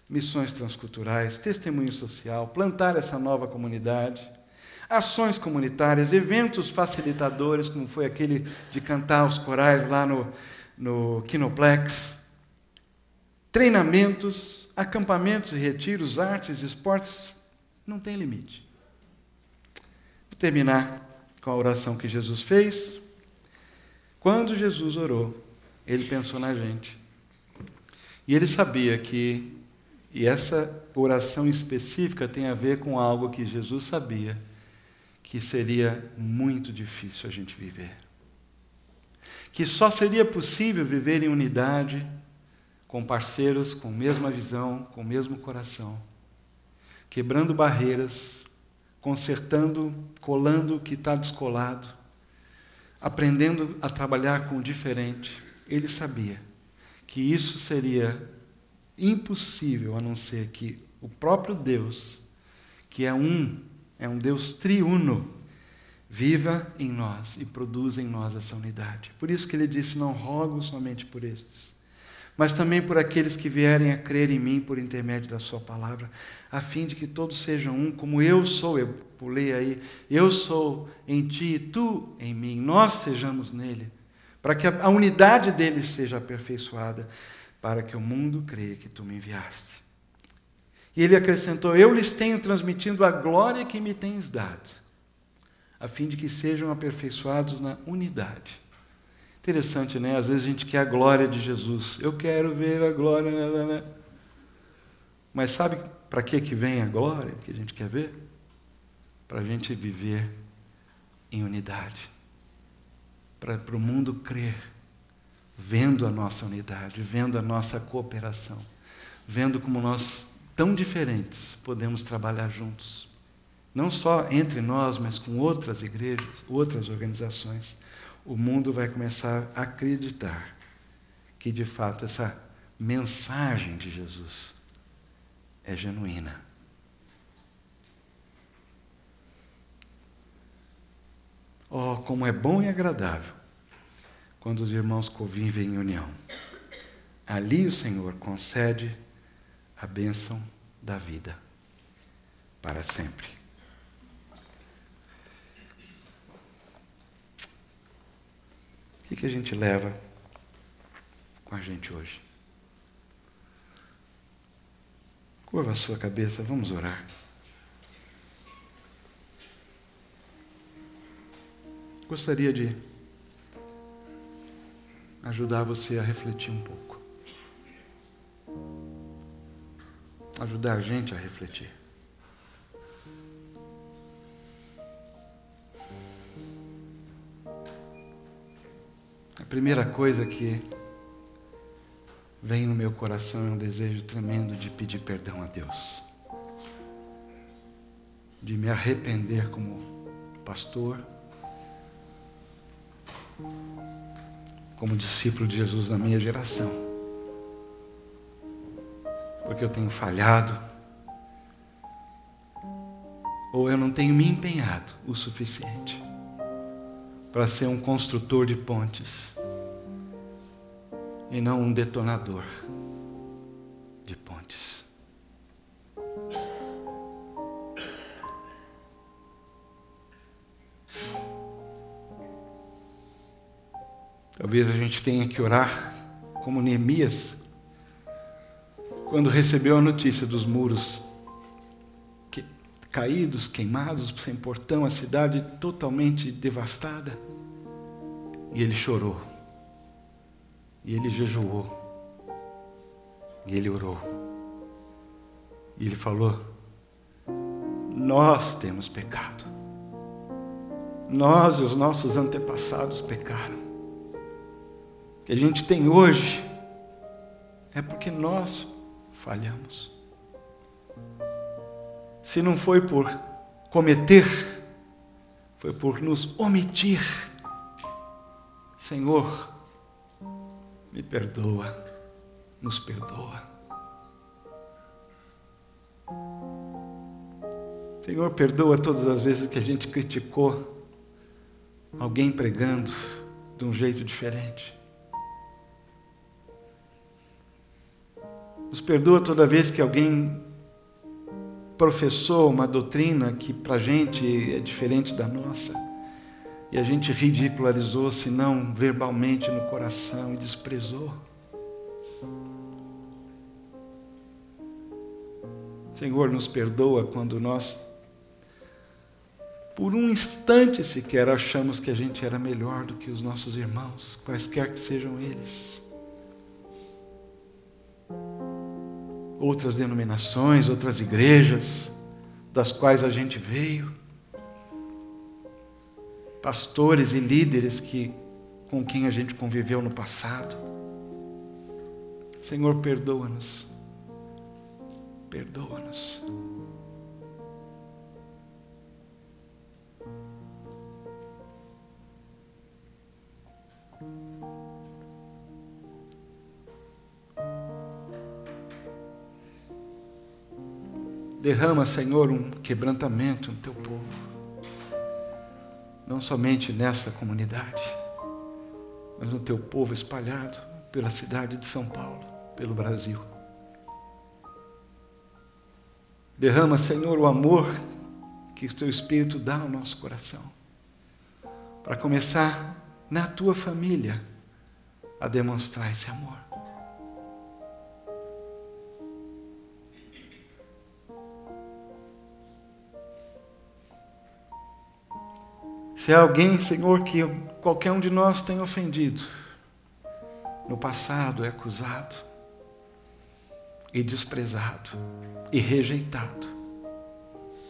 missões transculturais, testemunho social, plantar essa nova comunidade, ações comunitárias, eventos facilitadores, como foi aquele de cantar os corais lá no Kinoplex, treinamentos, acampamentos e retiros, artes, esportes, não tem limite. Vou terminar com a oração que Jesus fez. Quando Jesus orou, ele pensou na gente. E ele sabia que, e essa oração específica tem a ver com algo que Jesus sabia, que seria muito difícil a gente viver. Que só seria possível viver em unidade, com parceiros com a mesma visão, com o mesmo coração, quebrando barreiras, consertando, colando o que está descolado, aprendendo a trabalhar com o diferente. Ele sabia que isso seria impossível, a não ser que o próprio Deus, que é um Deus triuno, viva em nós e produza em nós essa unidade. Por isso que ele disse: não rogo somente por estes, mas também por aqueles que vierem a crer em mim por intermédio da sua palavra, a fim de que todos sejam um, como eu sou. Eu pulei aí: eu sou em ti e tu em mim, nós sejamos nele, para que a unidade dele seja aperfeiçoada, para que o mundo creia que tu me enviaste. E ele acrescentou: eu lhes tenho transmitido a glória que me tens dado, a fim de que sejam aperfeiçoados na unidade. Interessante, né? Às vezes a gente quer a glória de Jesus. Eu quero ver a glória, né? Mas sabe para que vem a glória que a gente quer ver? Para a gente viver em unidade. Para o mundo crer, vendo a nossa unidade, vendo a nossa cooperação, vendo como nós, tão diferentes, podemos trabalhar juntos. Não só entre nós, mas com outras igrejas, outras organizações. O mundo vai começar a acreditar que, de fato, essa mensagem de Jesus é genuína. Oh, como é bom e agradável quando os irmãos convivem em união. Ali o Senhor concede a bênção da vida para sempre. O que a gente leva com a gente hoje? Curva a sua cabeça, vamos orar. Gostaria de ajudar você a refletir um pouco. Ajudar a gente a refletir. A primeira coisa que vem no meu coração é um desejo tremendo de pedir perdão a Deus. De me arrepender como pastor, como discípulo de Jesus na minha geração. Porque eu tenho falhado, ou eu não tenho me empenhado o suficiente para ser um construtor de pontes e não um detonador de pontes. Talvez a gente tenha que orar como Neemias, quando recebeu a notícia dos muros caídos, queimados, sem portão, a cidade totalmente devastada. E ele chorou. E ele jejuou. E ele orou. E ele falou: nós temos pecado. Nós e os nossos antepassados pecaram. O que a gente tem hoje é porque nós falhamos. Se não foi por cometer, foi por nos omitir. Senhor, me perdoa, nos perdoa. Senhor, perdoa todas as vezes que a gente criticou alguém pregando de um jeito diferente. Nos perdoa toda vez que alguém professou uma doutrina que para a gente é diferente da nossa, e a gente ridicularizou, se não verbalmente, no coração, e desprezou. Senhor, nos perdoa quando nós, por um instante sequer, achamos que a gente era melhor do que os nossos irmãos, quaisquer que sejam eles. Outras denominações, outras igrejas, das quais a gente veio, pastores e líderes com quem a gente conviveu no passado. Senhor, perdoa-nos, perdoa-nos. Derrama, Senhor, um quebrantamento no teu povo. Não somente nessa comunidade, mas no teu povo espalhado pela cidade de São Paulo, pelo Brasil. Derrama, Senhor, o amor que o teu Espírito dá ao nosso coração, para começar na tua família a demonstrar esse amor. Se há alguém, Senhor, que qualquer um de nós tenha ofendido, no passado é acusado, e desprezado, e rejeitado,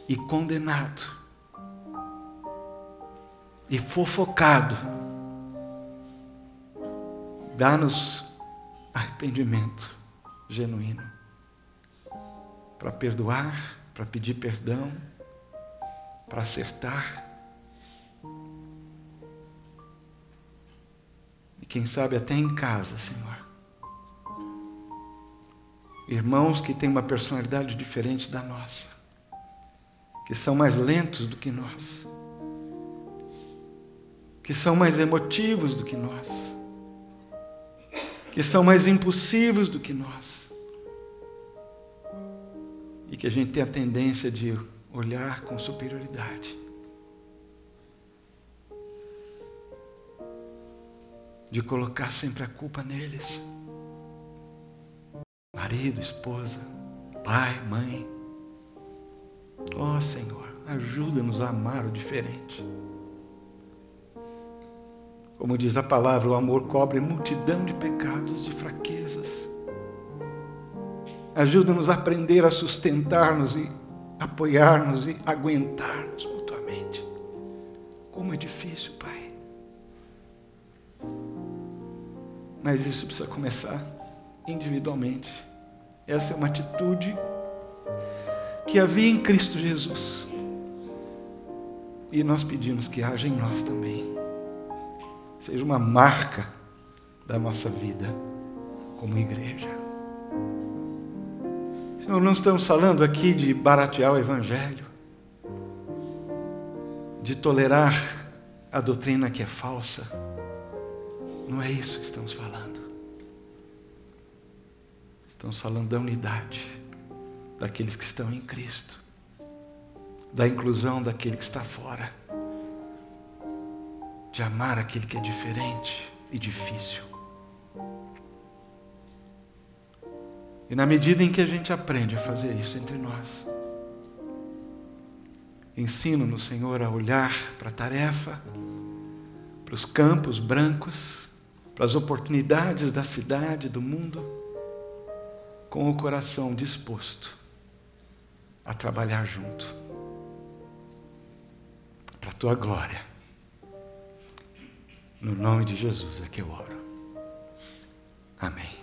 e condenado, e fofocado, dá-nos arrependimento genuíno, para perdoar, para pedir perdão, para acertar, e quem sabe até em casa, Senhor. Irmãos que têm uma personalidade diferente da nossa, que são mais lentos do que nós, que são mais emotivos do que nós, que são mais impulsivos do que nós, e que a gente tem a tendência de olhar com superioridade, de colocar sempre a culpa neles. Marido, esposa, pai, mãe. Ó Senhor, ajuda-nos a amar o diferente. Como diz a palavra, o amor cobre multidão de pecados, de fraquezas. Ajuda-nos a aprender a sustentar-nos e apoiar-nos e aguentar-nos mutuamente. Como é difícil, Pai. Mas isso precisa começar individualmente. Essa é uma atitude que havia em Cristo Jesus. E nós pedimos que haja em nós também. Seja uma marca da nossa vida como igreja. Senhor, não estamos falando aqui de baratear o Evangelho, de tolerar a doutrina que é falsa. Não é isso que estamos falando. Estamos falando da unidade daqueles que estão em Cristo, da inclusão daquele que está fora, de amar aquele que é diferente e difícil. E na medida em que a gente aprende a fazer isso entre nós, ensina-nos, Senhor, a olhar para a tarefa, para os campos brancos, para as oportunidades da cidade, do mundo, com o coração disposto a trabalhar junto, para a Tua glória. No nome de Jesus é que eu oro. Amém.